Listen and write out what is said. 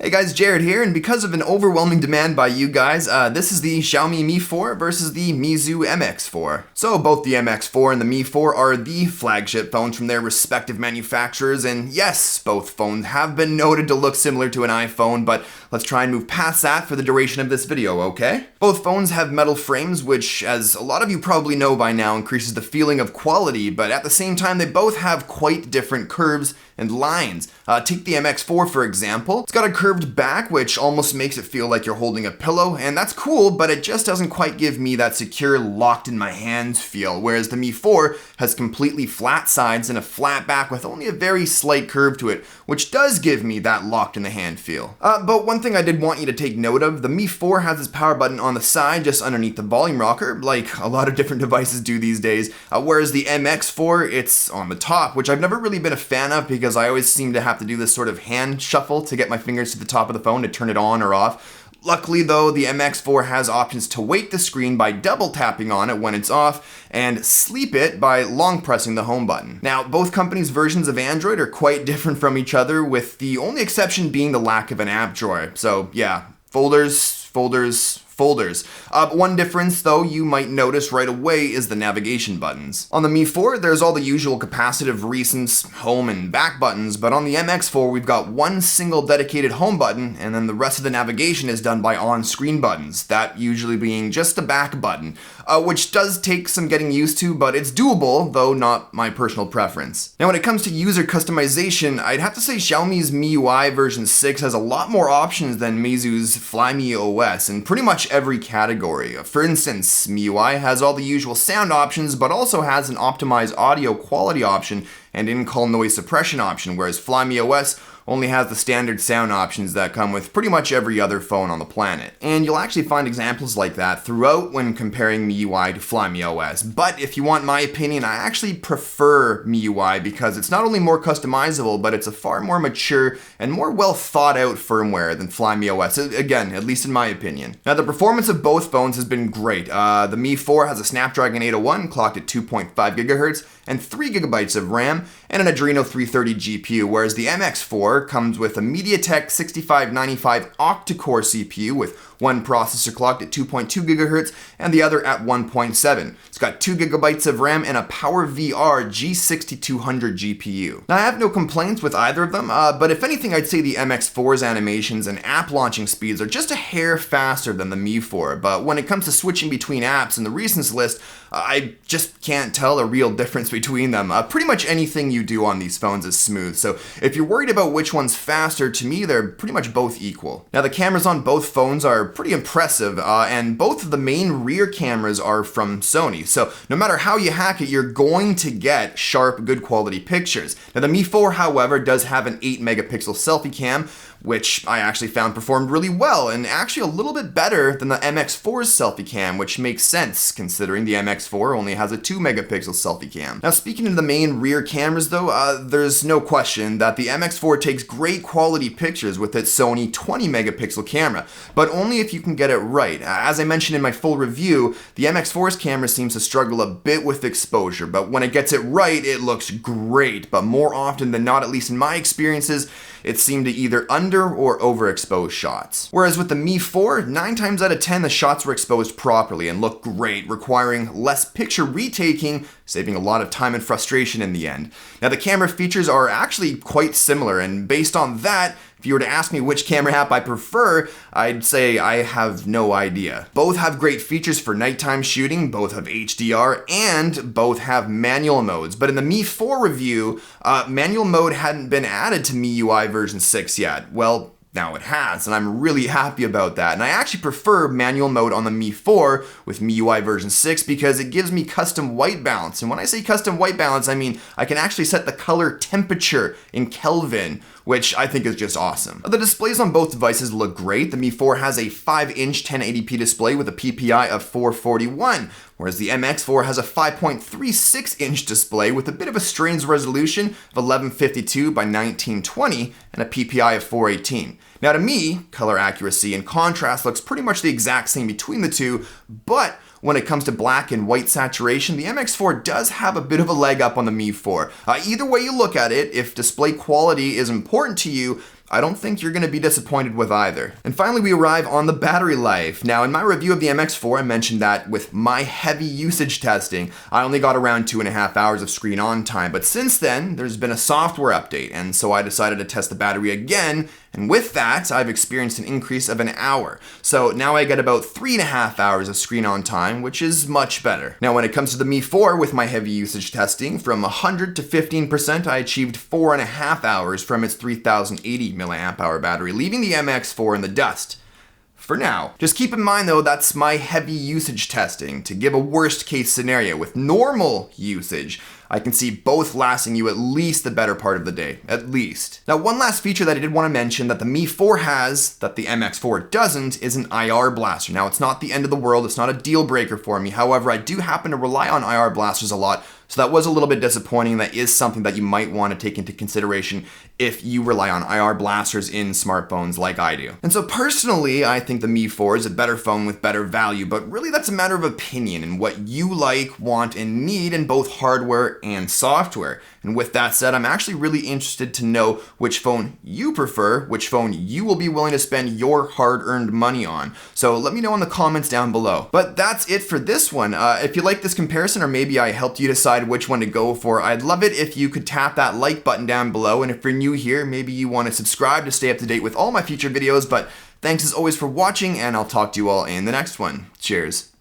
Hey guys, Jared here, and because of an overwhelming demand by you guys, this is the Xiaomi Mi4 versus the Meizu MX4. So both the MX4 and the Mi4 are the flagship phones from their respective manufacturers, and yes, both phones have been noted to look similar to an iPhone, but let's try and move past that for the duration of this video, okay? Both phones have metal frames, which, as a lot of you probably know by now, increases the feeling of quality, but at the same time, they both have quite different curves and lines. Take the MX4 for example. It's got a curved back, which almost makes it feel like you're holding a pillow, and that's cool, but it just doesn't quite give me that secure, locked in my hands feel, whereas the Mi4 has completely flat sides and a flat back with only a very slight curve to it, which does give me that locked in the hand feel. But one thing I did want you to take note of, the Mi4 has its power button on the side, just underneath the volume rocker, like a lot of different devices do these days, whereas the MX4, it's on the top, which I've never really been a fan of because I always seem to have to do this sort of hand shuffle to get my fingers to the top of the phone to turn it on or off. Luckily though, the MX4 has options to wake the screen by double tapping on it when it's off and sleep it by long pressing the home button. Now, both companies' versions of Android are quite different from each other, with the only exception being the lack of an app drawer. So yeah, folders. One difference though you might notice right away is the navigation buttons. On the Mi4, there's all the usual capacitive recents, home and back buttons, but on the MX4 we've got one single dedicated home button, and then the rest of the navigation is done by on-screen buttons, that usually being just the back button, which does take some getting used to, but it's doable, though not my personal preference. Now when it comes to user customization, I'd have to say Xiaomi's MIUI version 6 has a lot more options than Meizu's Flyme OS in pretty much every category. For instance, MIUI has all the usual sound options, but also has an optimized audio quality option and in-call noise suppression option, whereas Flyme OS only has the standard sound options that come with pretty much every other phone on the planet. And you'll actually find examples like that throughout when comparing MIUI to Flyme OS. But if you want my opinion, I actually prefer MIUI because it's not only more customizable, but it's a far more mature and more well thought out firmware than Flyme OS, again, at least in my opinion. Now the performance of both phones has been great. The Mi4 has a Snapdragon 801 clocked at 2.5 GHz and 3 GB of RAM and an Adreno 330 GPU, whereas the MX4 comes with a MediaTek 6595 octa-core CPU with one processor clocked at 2.2 GHz and the other at 1.7. It's got 2 GB of RAM and a PowerVR G6200 GPU. Now I have no complaints with either of them, but if anything I'd say the MX4's animations and app launching speeds are just a hair faster than the Mi4, but when it comes to switching between apps in the recents list, I just can't tell a real difference between them. Pretty much anything you do on these phones is smooth, so if you're worried about which one's faster, to me they're pretty much both equal. Now the cameras on both phones are pretty impressive, and both of the main rear cameras are from Sony, so no matter how you hack it, you're going to get sharp, good quality pictures. Now the Mi4, however, does have an 8 megapixel selfie cam, which I actually found performed really well, and actually a little bit better than the MX4's selfie cam, which makes sense considering the MX4 only has a 2 megapixel selfie cam. Now speaking of the main rear cameras though, there's no question that the MX4 takes great quality pictures with its Sony 20 megapixel camera, but only if you can get it right. As I mentioned in my full review, the MX4's camera seems to struggle a bit with exposure, but when it gets it right, it looks great, but more often than not, at least in my experiences, it seemed to either under or overexpose shots. Whereas with the Mi4, 9 times out of 10 the shots were exposed properly and looked great, requiring less picture retaking, saving a lot of time and frustration in the end. Now the camera features are actually quite similar, and based on that, if you were to ask me which camera app I prefer, I'd say I have no idea. Both have great features for nighttime shooting, both have HDR, and both have manual modes. But in the Mi4 review, manual mode hadn't been added to MIUI version 6 yet. Well, now it has, and I'm really happy about that. And I actually prefer manual mode on the Mi4 with MIUI version 6 because it gives me custom white balance. And when I say custom white balance, I mean I can actually set the color temperature in Kelvin, which I think is just awesome. The displays on both devices look great. The Mi4 has a 5-inch 1080p display with a PPI of 441, whereas the MX4 has a 5.36-inch display with a bit of a strange resolution of 1152 by 1920 and a PPI of 418. Now to me, color accuracy and contrast looks pretty much the exact same between the two, but when it comes to black and white saturation, the MX4 does have a bit of a leg up on the Mi4. Either way you look at it, if display quality is important to you, I don't think you're going to be disappointed with either. And finally, we arrive on the battery life. Now, in my review of the MX4, I mentioned that with my heavy usage testing, I only got around 2.5 hours of screen on time. But since then, there's been a software update, and so I decided to test the battery again. And with that, I've experienced an increase of an hour. So now I get about 3.5 hours of screen on time, which is much better. Now, when it comes to the Mi 4, with my heavy usage testing, from 100 to 15%, I achieved 4.5 hours from its 3080 milliamp hour battery, leaving the MX4 in the dust. For now. Just keep in mind though, that's my heavy usage testing. To give a worst case scenario, with normal usage, I can see both lasting you at least the better part of the day, at least. Now, one last feature that I did want to mention that the Mi 4 has, that the MX4 doesn't, is an IR blaster. Now, it's not the end of the world, it's not a deal breaker for me. However, I do happen to rely on IR blasters a lot, so that was a little bit disappointing. That is something that you might want to take into consideration if you rely on IR blasters in smartphones like I do. And so personally, I think the Mi 4 is a better phone with better value, but really that's a matter of opinion and what you like, want, and need in both hardware and software. And with that said, I'm actually really interested to know which phone you prefer, which phone you will be willing to spend your hard-earned money on. So let me know in the comments down below. But that's it for this one. If you like this comparison, or maybe I helped you decide which one to go for, I'd love it if you could tap that like button down below. And if you're new here, maybe you want to subscribe to stay up to date with all my future videos. But thanks as always for watching, and I'll talk to you all in the next one. Cheers.